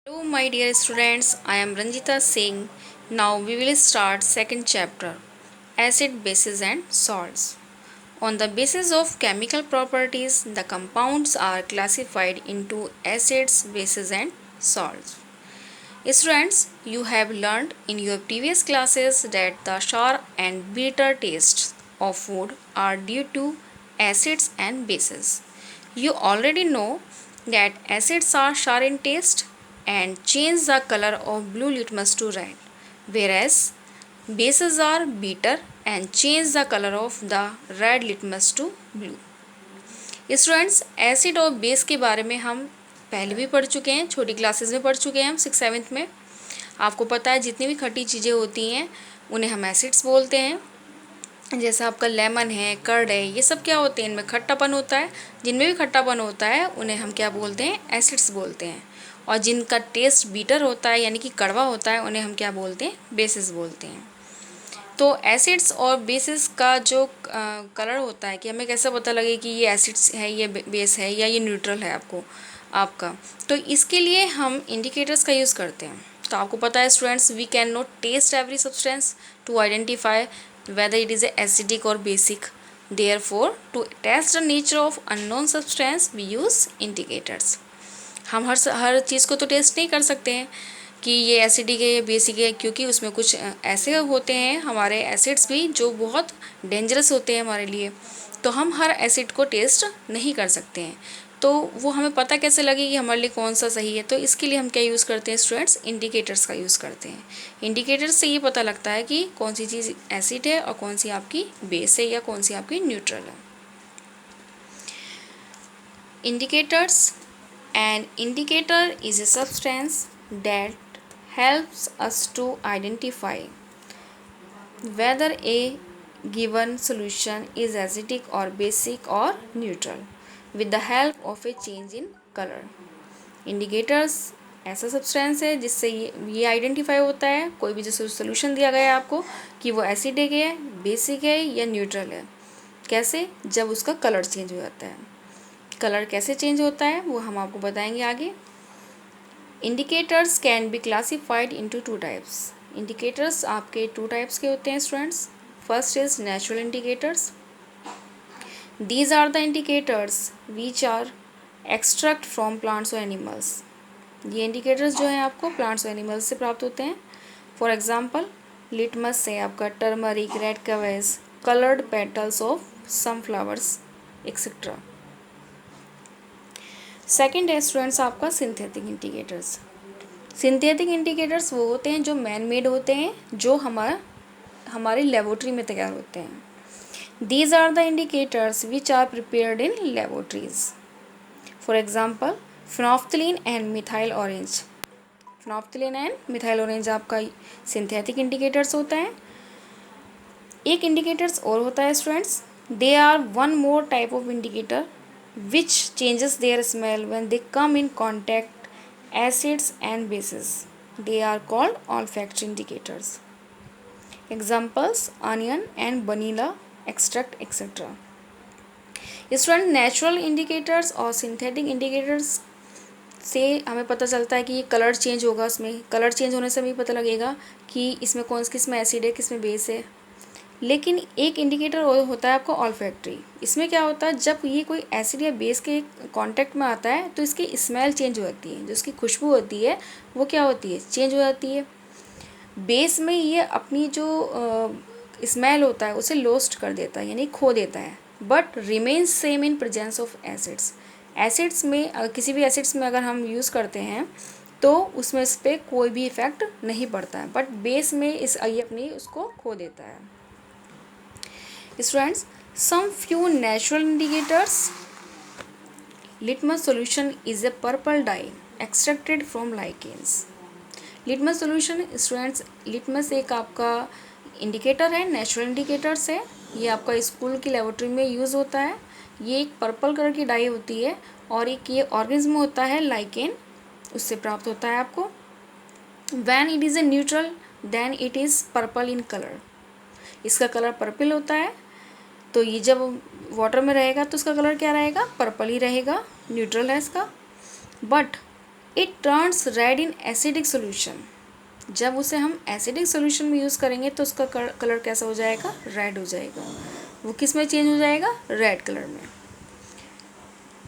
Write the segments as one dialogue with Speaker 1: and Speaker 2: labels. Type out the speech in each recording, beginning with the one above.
Speaker 1: Hello my dear students, I am Ranjita Singh. Now we will start second chapter, acid, bases and salts. On the basis of chemical properties, the compounds are classified into acids, bases and salts. Students, you have learned in your previous classes that the sour and bitter tastes of food are due to acids and bases. You already know that acids are sour in taste and change the color of blue litmus to red, whereas bases are bitter and change the color of the red litmus to blue. Students, acid और base के बारे में हम पहले भी पढ़ चुके हैं, छोटी क्लासेस में पढ़ चुके हैं हम 6-7 में। आपको पता है जितनी भी खट्टी चीज़ें होती हैं उन्हें हम एसिड्स बोलते हैं। जैसे आपका लेमन है, कर्ड है, ये सब क्या होते हैं, इनमें खट्टापन होता है। जिनमें भी खट्टापन होता है उन्हें हम क्या बोलते हैं, एसिड्स बोलते हैं। और जिनका टेस्ट बीटर होता है यानी कि कड़वा होता है उन्हें हम क्या बोलते हैं, बेसिस बोलते हैं। तो एसिड्स और बेसिस का जो कलर होता है कि हमें कैसे पता लगे कि ये एसिड्स है, ये बेस है या ये न्यूट्रल है आपका, तो इसके लिए हम इंडिकेटर्स का यूज़ करते हैं। तो आपको पता है students, we can not test every substance to identify whether it is acidic or basic. Therefore, to test the nature of unknown substance, we use indicators. हम हर चीज़ को तो टेस्ट नहीं कर सकते हैं कि ये एसिडिक है या बेसिक है, क्योंकि उसमें कुछ ऐसे होते हैं हमारे एसिड्स भी जो बहुत डेंजरस होते हैं हमारे लिए। तो हम हर एसिड को टेस्ट नहीं कर सकते हैं। तो वो हमें पता कैसे लगे कि हमारे लिए कौन सा सही है, तो इसके लिए हम क्या यूज़ करते हैं स्टूडेंट्स, इंडिकेटर्स का यूज़ करते हैं। इंडिकेटर्स से ये पता लगता है कि कौन सी चीज़ एसिड है और कौन सी आपकी बेस है या कौन सी आपकी न्यूट्रल है। Indicators, an indicator is a substance that helps us to identify whether a given solution is acidic or basic or neutral with the help of a change in color. Indicators ऐसा substance है जिससे ये identify होता है, कोई भी जो solution दिया गया है आपको, कि वो एसिडिक है, बेसिक है या न्यूट्रल है। कैसे? जब उसका कलर चेंज हो जाता है। कलर कैसे चेंज होता है वो हम आपको बताएंगे आगे। Indicators can be classified into 2 types. Indicators आपके 2 टाइप्स के होते हैं students. First is natural indicators. These are the indicators which are extract from plants और एनिमल्स। ये इंडिकेटर्स जो हैं आपको प्लांट्स और एनिमल्स से प्राप्त होते हैं। फॉर एग्जांपल, लिटमस से आपका turmeric, red cabbage, coloured petals of some flowers etcetera. Second है स्टूडेंट्स आपका सिंथेटिक इंडिकेटर्स। सिंथेटिक इंडिकेटर्स वो होते हैं जो मैन मेड होते हैं, जो हमारी लेबोरेटरी में तैयार होते हैं। These are the indicators which are prepared in laboratories. For example, phenolphthalein and methyl orange. Phenolphthalein and methyl orange आपका सिंथेटिक इंडिकेटर्स होता है। एक इंडिकेटर्स और होता है students, they are one more type of indicator which changes their smell when they come in contact acids and bases. They are called olfactory indicators. Examples, onion and vanilla extract etc. Student, natural indicators और synthetic indicators से हमें पता चलता है कि ये colour change होगा, उसमें कलर चेंज होने से हमें पता लगेगा कि इसमें किस में एसिड है, किस में बेस है। लेकिन एक इंडिकेटर होता है आपको ऑल्फैक्टरी। इसमें क्या होता है, जब ये कोई एसिड या बेस के कांटेक्ट में आता है तो इसकी स्मेल चेंज हो जाती है, जो इसकी खुशबू होती है वो क्या होती है, चेंज हो जाती है। बेस में ये अपनी जो स्मेल होता है उसे लॉस्ट कर देता है, यानी खो देता है, but remains same in presence of acids. Acids में किसी भी एसिड्स में अगर हम यूज़ करते हैं तो उसमें इस पर कोई भी इफ़ेक्ट नहीं पड़ता है, बट बेस में ये अपनी उसको खो देता है। Students, some few natural indicators. Litmus solution is a purple dye extracted from lichens. Litmus solution students, litmus एक आपका इंडिकेटर है, नेचुरल इंडिकेटर्स है। ये आपका स्कूल की लेबोरेटरी में यूज़ होता है। ये एक पर्पल कलर की डाई होती है और एक ये ऑर्गेनिज्म होता है लाइकेन, उससे प्राप्त होता है आपको। When it is a neutral then it is purple in colour. इसका कलर पर्पल होता है, तो ये जब वाटर में रहेगा तो उसका कलर क्या रहेगा, पर्पल ही रहेगा, न्यूट्रल है इसका। But it turns red in acidic solution. जब उसे हम एसिडिक सोल्यूशन में यूज़ करेंगे तो उसका कलर कैसा हो जाएगा, रेड हो जाएगा। वो किस में चेंज हो जाएगा, रेड कलर में।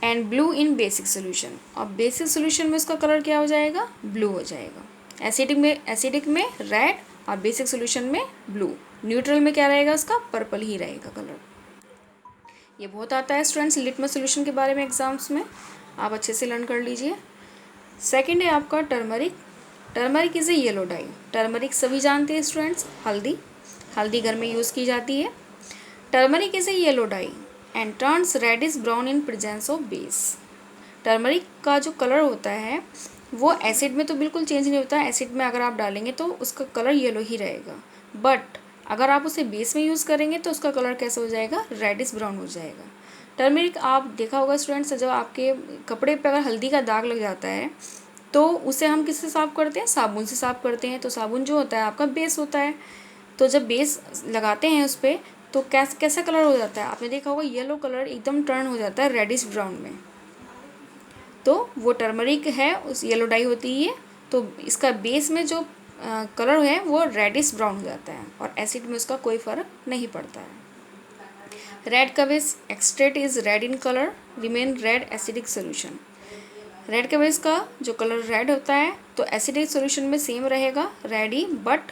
Speaker 1: And blue in basic solution, और बेसिक सोल्यूशन में उसका कलर क्या हो जाएगा, ब्लू हो जाएगा। एसिडिक में रेड और बेसिक सोल्यूशन में ब्लू। न्यूट्रल में क्या रहेगा, उसका पर्पल ही रहेगा कलर। ये बहुत आता है स्टूडेंट्स लिटमस सोल्यूशन के बारे में एग्जाम्स में, आप अच्छे से लर्न कर लीजिए। सेकंड है आपका turmeric. Turmeric is a yellow die. Turmeric सभी जानते हैं स्टूडेंट्स, हल्दी घर में यूज़ की जाती है। Turmeric is a yellow dye and turns reddish brown in presence of base. Turmeric का जो कलर होता है वो एसिड में तो बिल्कुल चेंज नहीं होता है। एसिड में अगर आप डालेंगे तो उसका कलर येलो ही रहेगा, बट अगर आप उसे बेस में यूज़ करेंगे तो उसका कलर कैसा हो जाएगा, रेडिश ब्राउन हो जाएगा। टर्मरिक आप देखा होगा स्टूडेंट्स, जब आपके कपड़े पे अगर हल्दी का दाग लग जाता है तो उसे हम किससे साफ़ करते हैं, साबुन से साफ़ करते हैं। तो साबुन जो होता है आपका बेस होता है, तो जब बेस लगाते हैं उस पर तो कैसा कलर हो जाता है, आपने देखा होगा येलो कलर एकदम टर्न हो जाता है रेडिश ब्राउन में। तो वो टर्मरिक है, उस येलो डाई होती है, तो इसका बेस में जो कलर है वो रेडिश ब्राउन हो जाता है और एसिड में उसका कोई फ़र्क नहीं पड़ता है। Red cabbage extract is red in colour, remain red acidic solution. Red cabbage का जो कलर रेड होता है तो एसिडिक सोल्यूशन में सेम रहेगा, रेड ही, but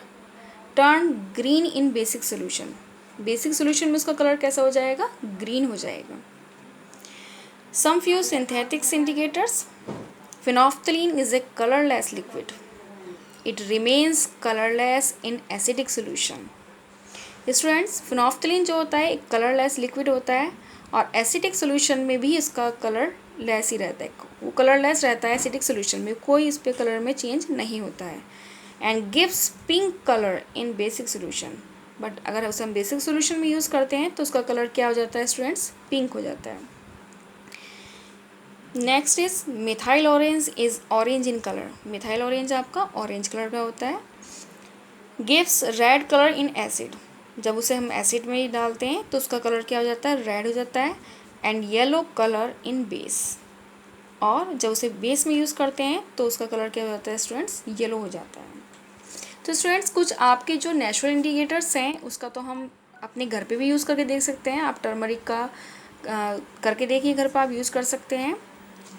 Speaker 1: turn green in basic solution. Basic solution में उसका कलर कैसा हो जाएगा, ग्रीन हो जाएगा। Some few synthetics indicators. Phenolphthalein is a colourless liquid, it remains colourless in acidic solution. Students, phenolphthalein जो होता है एक कलरलेस लिक्विड होता है और एसिडिक सोल्यूशन में भी इसका कलर लेस ही रहता है, वो कलरलेस रहता है एसिडिक सोल्यूशन में, कोई इस पे कलर में चेंज नहीं होता है। And gives pink colour in basic solution, but अगर उसे हम बेसिक सोल्यूशन में यूज़ करते हैं तो उसका कलर क्या हो जाता है स्टूडेंट्स, पिंक हो जाता है। Next is methyl orange is orange in colour. Methyl orange आपका ऑरेंज कलर का होता है। Gives red colour in acid, जब उसे हम एसिड में ही डालते हैं तो उसका कलर क्या हो जाता है, रेड हो जाता है। And yellow colour in base, और जब उसे बेस में यूज़ करते हैं तो उसका कलर क्या हो जाता है स्टूडेंट्स, येलो हो जाता है। तो स्टूडेंट्स, कुछ आपके जो नेचुरल इंडिकेटर्स हैं उसका तो हम अपने घर पे भी यूज़ करके देख सकते हैं। आप टर्मरिक का करके देखिए, घर पर आप यूज़ कर सकते हैं।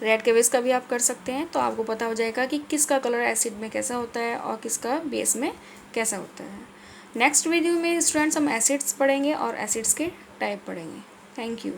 Speaker 1: रेड कवेस का भी आप कर सकते हैं, तो आपको पता हो जाएगा कि किसका कलर एसिड में कैसा होता है और किसका बेस में कैसा होता है। नेक्स्ट वीडियो में स्टूडेंट्स हम एसिड्स पढ़ेंगे और एसिड्स के टाइप पढ़ेंगे। Thank you.